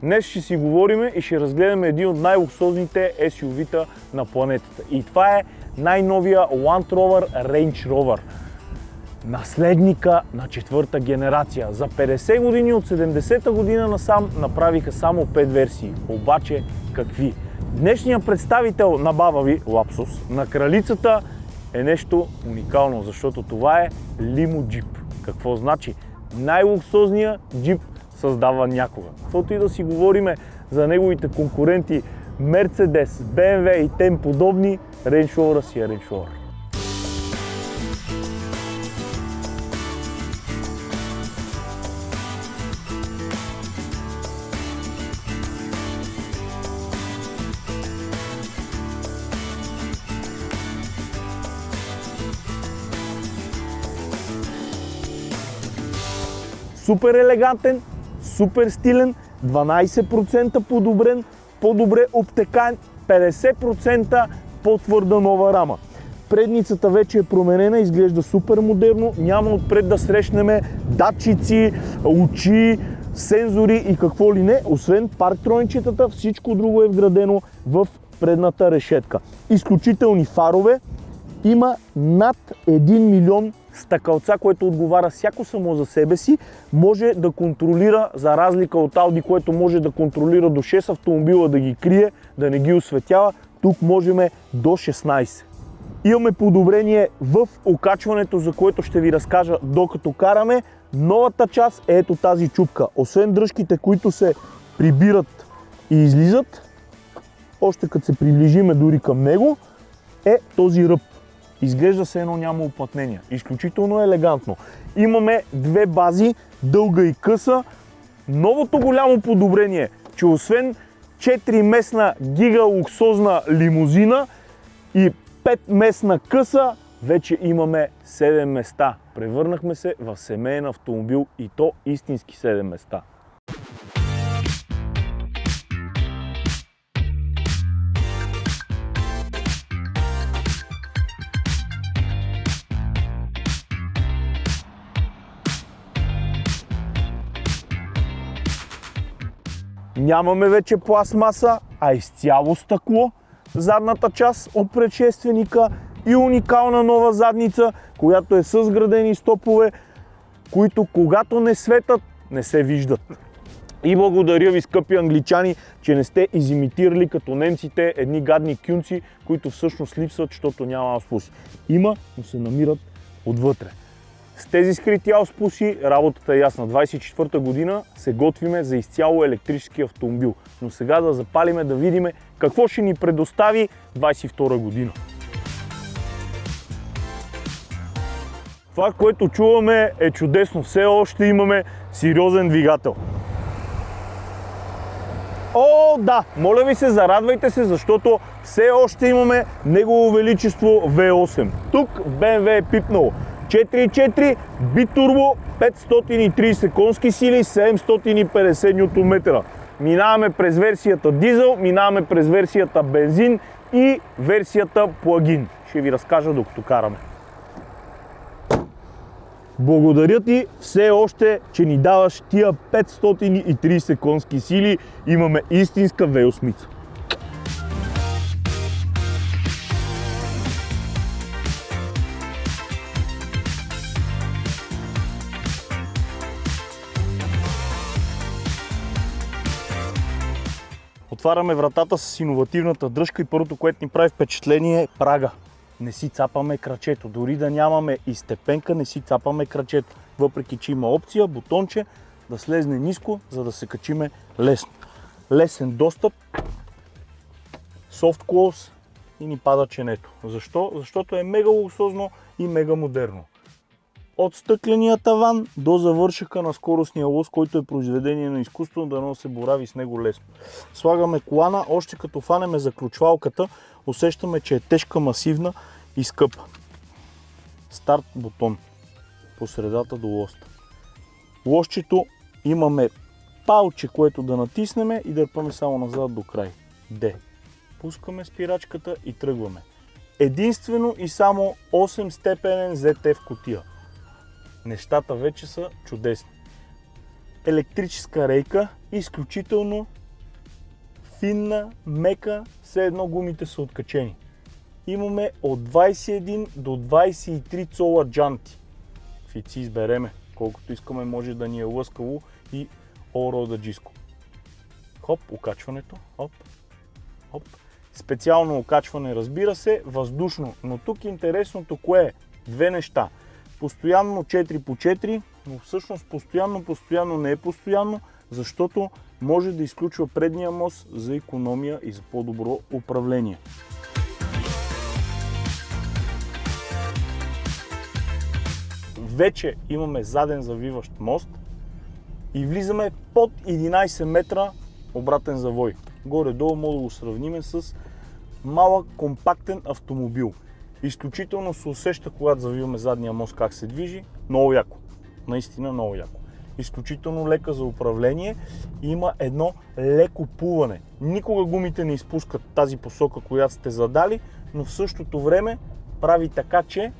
Днес ще си говорим и ще разгледаме един от най-луксозните SUV-та на планетата. И това е най-новия Land Rover Range Rover. Наследника на четвърта генерация. За 50 години от 70-та година насам направиха само 5 версии. Обаче какви? Днешният представител на баба ви, Лапсус, на кралицата е нещо уникално, защото това е лимо джип. Какво значи? Най-луксозният джип създава някога. Каквото и да си говориме за неговите конкуренти Mercedes, BMW и тем подобни, Range Rover си е Range Rover. Супер елегантен, супер стилен, 12% подобрен, по-добре обтекаем, 50% по-твърда нова рама. Предницата вече е променена, изглежда супер модерно, няма отпред да срещнем датчици, очи, сензори и какво ли не, освен парктроничетата, всичко друго е вградено в предната решетка. Изключителни фарове, има над 1 милион стъкълца, което отговаря всяко само за себе си, може да контролира, за разлика от Audi, което може да контролира до 6 автомобила, да ги крие, да не ги осветява, тук можем до 16. Имаме подобрение в окачването, за което ще ви разкажа докато караме. Новата част е ето тази чупка. Освен дръжките, които се прибират и излизат, още като се приближиме дори към него, е този ръб. Изглежда се едно няма уплътнения. Изключително елегантно. Имаме две бази, дълга и къса. Новото голямо подобрение, че освен 4-местна гига луксозна лимузина и 5-местна къса, вече имаме 7 места. Превърнахме се в семейен автомобил и то истински 7 места. Нямаме вече пластмаса, а изцяло стъкло. Задната част от предшественика и уникална нова задница, която е с градени стопове, които когато не светат, не се виждат. И благодаря ви, скъпи англичани, че не сте изимитирали като немците едни гадни кюнци, които всъщност липсват, защото няма ауспуси. Има, но се намират отвътре. С тези скрити ауспуси работата е ясна. 24-та година се готвиме за изцяло електрически автомобил. Но сега да запалиме, да видим какво ще ни предостави 22-та година. Това, което чуваме, е чудесно. Все още имаме сериозен двигател. О, да! Моля ви се, зарадвайте се, защото все още имаме Негово Величество V8. Тук BMW е пипнало 4.4 битурбо, 530 конски сили, 750 Нм. Минаваме през версията дизел, минаваме през версията бензин и версията плагин. Ще ви разкажа докато караме. Благодаря ти все още, че ни даваш тия 530 конски сили. Имаме истинска V8. Отваряме вратата с иновативната дръжка и първото, което ни прави впечатление е прага. Не си цапаме крачето. Дори да нямаме и степенка, не си цапаме крачето. Въпреки че има опция, бутонче, да слезне ниско, за да се качиме лесно. Лесен достъп, soft close и ни пада ченето. Защо? Защото е мега луксозно и мега модерно. От стъкления таван до завършъка на скоростния лоз, който е произведение на изкуство, да не се борави с него лесно. Слагаме колана, още като фанеме заключвалката, усещаме, че е тежка, масивна и скъпа. Старт бутон по средата до лоста. Лозчето имаме палче, което да натиснем и дърпаме само назад до край. D. Пускаме спирачката и тръгваме. Единствено и само 8-степенен ZF кутия. Нещата вече са чудесни. електрическа рейка, изключително финна, мека, все едно гумите са откачени. Имаме от 21 до 23 цола джанти. Фици избереме, колкото искаме, може да ни е лъскаво и ородаджиско. Хоп, окачването, хоп, хоп. Специално окачване, разбира се, въздушно, но тук интересното кое е? Две неща. Постоянно 4x4, но всъщност постоянно не е постоянно, защото може да изключва предния мост за икономия и за по-добро управление. Вече имаме заден завиващ мост и влизаме под 11 метра обратен завой. Горе-долу мога да го сравним с малък компактен автомобил. Изключително се усеща, когато завиваме задния мост, как се движи. Много яко. Наистина много яко. Изключително лека за управление и има едно леко плуване. Никога гумите не изпускат тази посока, която сте задали, но в същото време прави така, че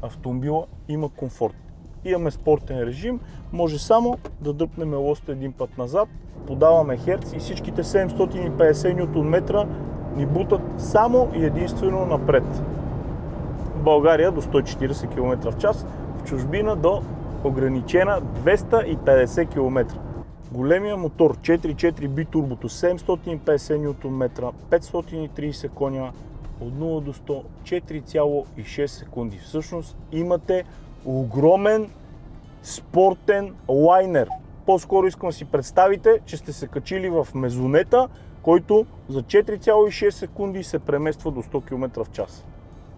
автомобила има комфорт. Имаме спортен режим, може само да дръпнем лоста един път назад, подаваме херц и всичките 750 Нм ни бутат само и единствено напред. В България до 140 км в час, в чужбина до ограничена 250 км. Големия мотор 4.4 битурбото 750 Нм, 530 коня, от 0 до 100 4,6 секунди. Всъщност имате огромен спортен лайнер. По-скоро искам да си представите, че сте се качили в мезонета, който за 4,6 секунди се премества до 100 км в час.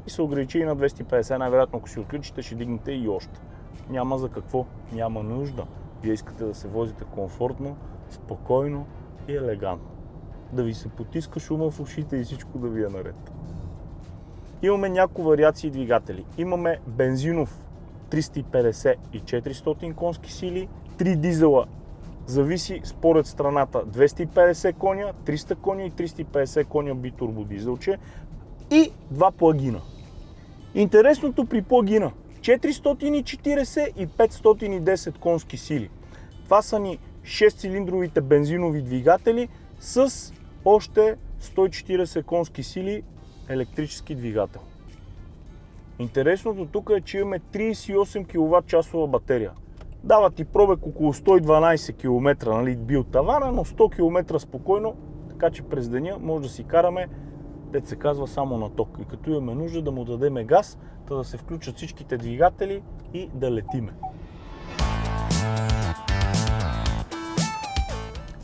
И се ограничи на 250, най-вероятно ако си отключите, ще дигнете и още. Няма за какво, няма нужда. Вие искате да се возите комфортно, спокойно и елегантно. Да ви се потиска шума в ушите и всичко да ви е наред. Имаме няколко вариации двигатели. Имаме бензинов 350 и 400 конски сили, 3 дизела, зависи според страната, 250 коня, 300 коня и 350 коня битурбодизелче и 2 плагина. Интересното при плагина 440 и 510 конски сили. Това са ни 6-цилиндровите бензинови двигатели с още 140 конски сили електрически двигател. Интересното тук е, че имаме 38 кВт батерия. Дава ти пробег около 112 км, нали, бил тавана, но 100 км спокойно, така че през деня може да си караме, дето се казва, само на ток. И като имаме нужда да му дадем газ, да се включат всичките двигатели и да летиме.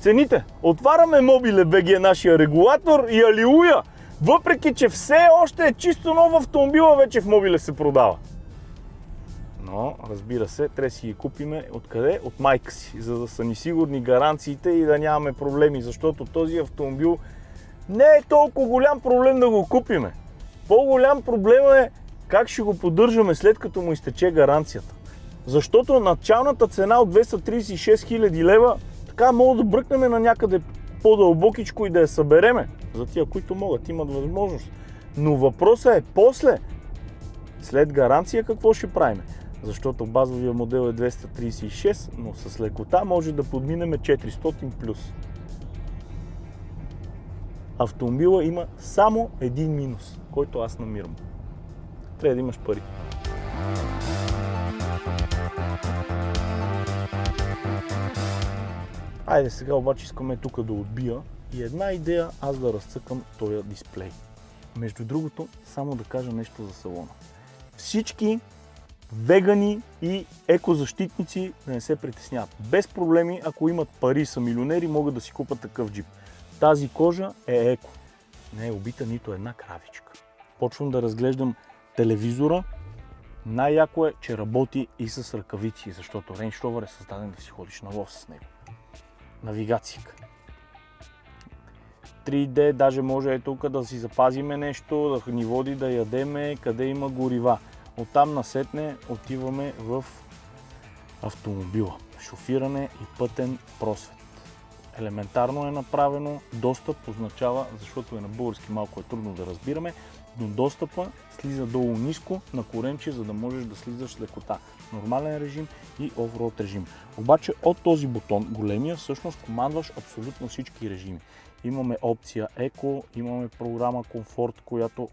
Цените. Отваряме Mobile.bg, нашия регулатор, и алилуя! Въпреки че все още е чисто нов автомобила, вече в Mobile се продава. Но, разбира се, трябва да си ги купиме откъде? От майка си, за да са ни сигурни гаранциите и да нямаме проблеми, защото този автомобил не е толкова голям проблем да го купиме. По-голям проблем е как ще го поддържаме след като му изтече гаранцията. Защото началната цена от 236 000 лева, така мога да бръкнем на някъде по-дълбокичко и да я събереме. За тия, които могат, имат възможност. Но въпросът е после, след гаранция, какво ще правим? Защото базовия модел е 236, но с лекота може да подминем 400+. Автомобила има само един минус, който аз намирам. Трябва да имаш пари. Айде сега обаче искаме тук да отбия и една идея аз да разцъкам този дисплей. Между другото, само да кажа нещо за салона. Всички вегани и екозащитници да не се притесняват. Без проблеми, ако имат пари, са милионери, могат да си купат такъв джип. Тази кожа е еко. Не е убита нито една кравичка. Почвам да разглеждам телевизора. Най-яко е, че работи и с ръкавици, защото Range Rover е създаден да си ходиш на лов с него. Навигацията. 3D, даже може тук да си запазиме нещо, да ни води да ядеме, къде има горива. Оттам насетне отиваме в автомобила. Шофиране и пътен просвет. Елементарно е направено, достъп означава, защото е на български малко е трудно да разбираме, но достъпа слиза долу ниско на коренче, за да можеш да слизаш с лекота. Нормален режим и офроуд режим. Обаче от този бутон, големия, всъщност командваш абсолютно всички режими. Имаме опция Еко, имаме програма Комфорт, която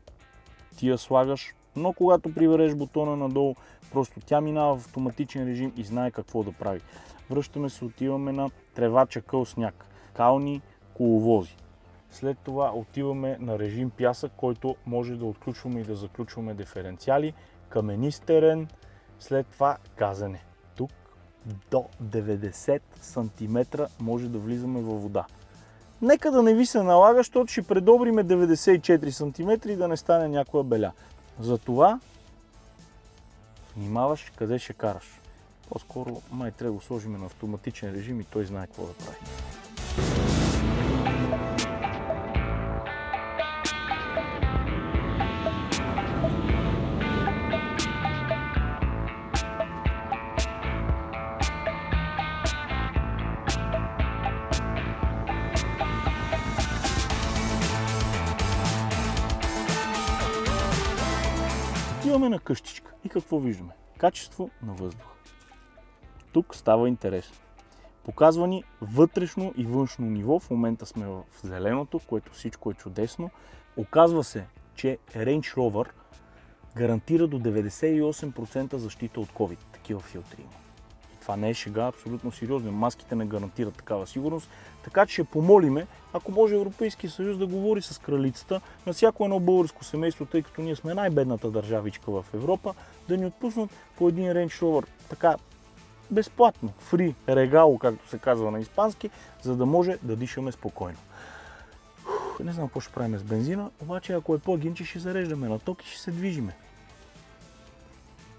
ти я слагаш, но когато прибереш бутона надолу, просто тя минава в автоматичен режим и знае какво да прави. Връщаме се, отиваме на тревача, къл, сняг, кални, коловози. След това отиваме на режим пясък, който може да отключваме и да заключваме диференциали, каменист терен, след това газене. Тук до 90 см може да влизаме във вода. Нека да не ви се налага, защото ще предобриме 94 см и да не стане някоя беля. Затова внимаваш къде ще караш. По-скоро май трябва да го сложим на автоматичен режим и той знае какво да прави. Отиваме на къщичка и какво виждаме? Качество на въздуха. Тук става интересно. Показва ни вътрешно и външно ниво. В момента сме в зеленото, което всичко е чудесно. Оказва се, че Range Rover гарантира до 98% защита от COVID. Такива филтри има. И това не е шега, абсолютно сериозно. Маските не гарантират такава сигурност. Така че ще помолиме, ако може Европейския съюз да говори с кралицата на всяко едно българско семейство, тъй като ние сме най-бедната държавичка в Европа, да ни отпуснат по един Range Rover така безплатно, фри, регало, както се казва на испански, за да може да дишаме спокойно. Не знам какво ще правим с бензина, обаче ако е плагин, ще зареждаме на ток и ще се движиме.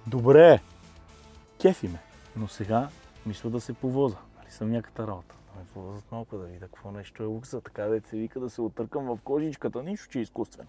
Добре, кефи ме, но сега мисля да се повоза. Нали съм някаката работа. Да ме повозат малко, да видя какво нещо е лукса, така да се вика да се отъркам в кожичката, нищо, че е изкуствено.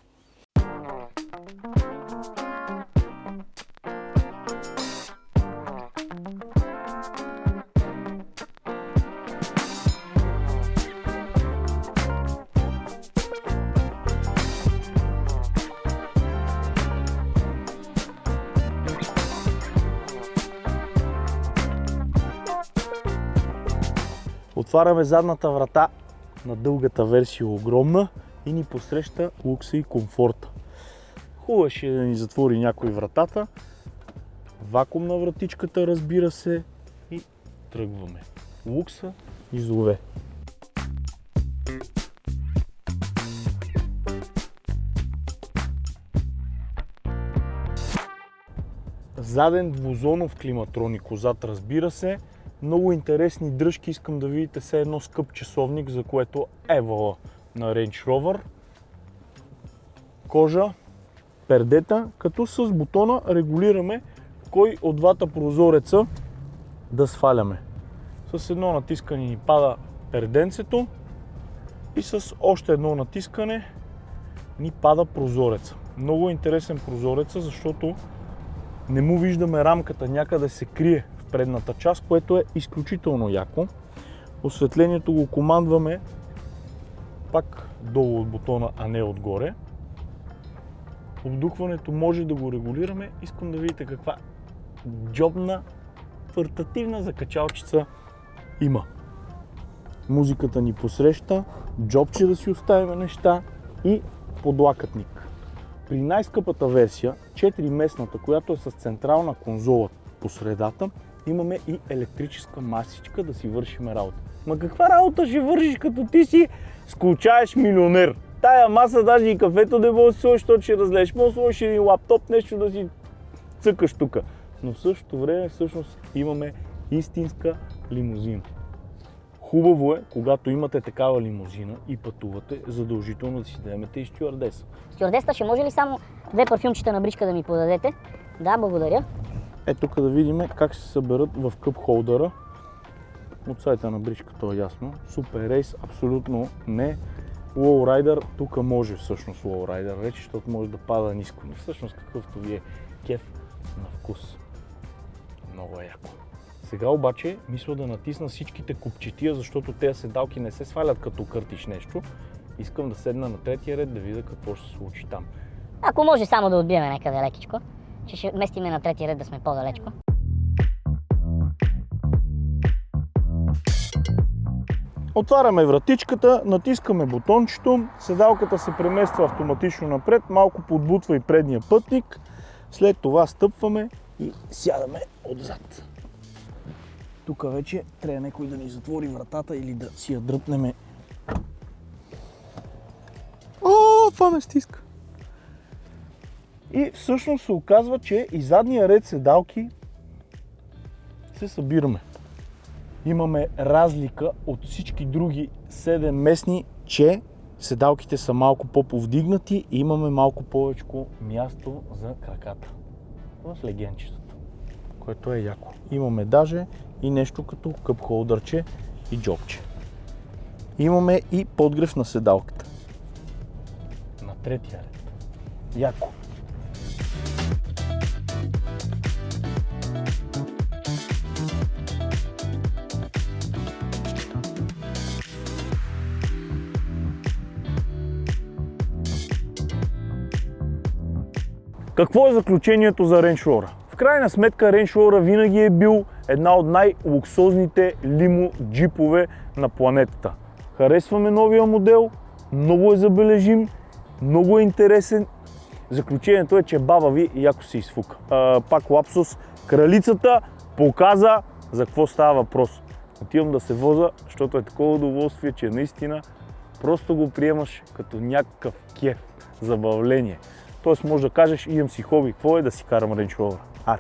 Отваряме задната врата на дългата версия, огромна, и ни посреща лукса и комфорта. Хубаво ще да ни затвори някой вратата, вакуум на вратичката, разбира се, и тръгваме. Лукса и злове. Заден двузонов климатроник отзад, разбира се. Много интересни дръжки, искам да видите все едно скъп часовник, за което евала на Range Rover. Кожа, пердета, като с бутона регулираме кой от двата прозореца да сваляме. С едно натискане ни пада перденцето и с още едно натискане ни пада прозореца. Много интересен прозореца, защото не му виждаме рамката, някъде се крие в предната част, което е изключително яко. Осветлението го командваме пак долу от бутона, а не отгоре. Обдухването може да го регулираме. Искам да видите каква джобна, портативна закачалчица има. Музиката ни посреща, джобче да си оставим неща и подлакътник. При най-скъпата версия, 4-местната, която е с централна конзола по средата, имаме и електрическа масичка да си вършим работа. Ма каква работа ще вършиш, като ти си скучаеш милионер? Тая маса даже и кафето не може да сложиш, защото ще разлезеш. Може да сложиш и лаптоп, нещо да си цъкаш тук. Но в същото време всъщност имаме истинска лимузина. Хубаво е, когато имате такава лимузина и пътувате, задължително да си вземете и стюардеса. Стюардесата, ще може ли само 2 парфюмчета на бричка да ми подадете? Да, благодаря. Ето тук да видим как се съберат в къп холдъра. От сайта на бричката е ясно. Супер рейс, абсолютно не. Лоурайдър, тук може всъщност лоурайдър речи, защото може да пада ниско. Но всъщност какъвто ви е кеф на вкус. Много е яко. Сега обаче мисля да натисна всичките копчетия, защото тези седалки не се свалят като къртиш нещо. Искам да седна на третия ред да видя какво ще се случи там. Ако може само да отбиеме някъде лекичко, че ще местиме на трети ред да сме по-далечко. Отваряме вратичката, натискаме бутончето, седалката се премества автоматично напред, малко подбутва и предния пътник. След това стъпваме и сядаме отзад. Тук вече трябва някой да ни затвори вратата или да си я дръпнеме. О, това ме стиска! И всъщност се оказва, че и задния ред седалки се събираме. Имаме разлика от всички други 7 местни, че седалките са малко по-повдигнати и имаме малко повече място за краката в легенчетата, което е яко. Имаме даже и нещо като къп-холдърче и джобче. Имаме и подгрев на седалката. На третия ред. Яко. Какво е заключението за Range Rover? В крайна сметка Range Rover винаги е бил една от най-луксозните лимо джипове на планетата. Харесваме новия модел, много е забележим, много е интересен. Заключението е, че баба ви яко се изфука. Пак лапсус, кралицата показа за какво става въпрос. Отивам да се воза, защото е такова удоволствие, че наистина просто го приемаш като някакъв кеф, забавление. Тоест може да кажеш, имам си хоби, какво е да си карам Range Rover. Аре!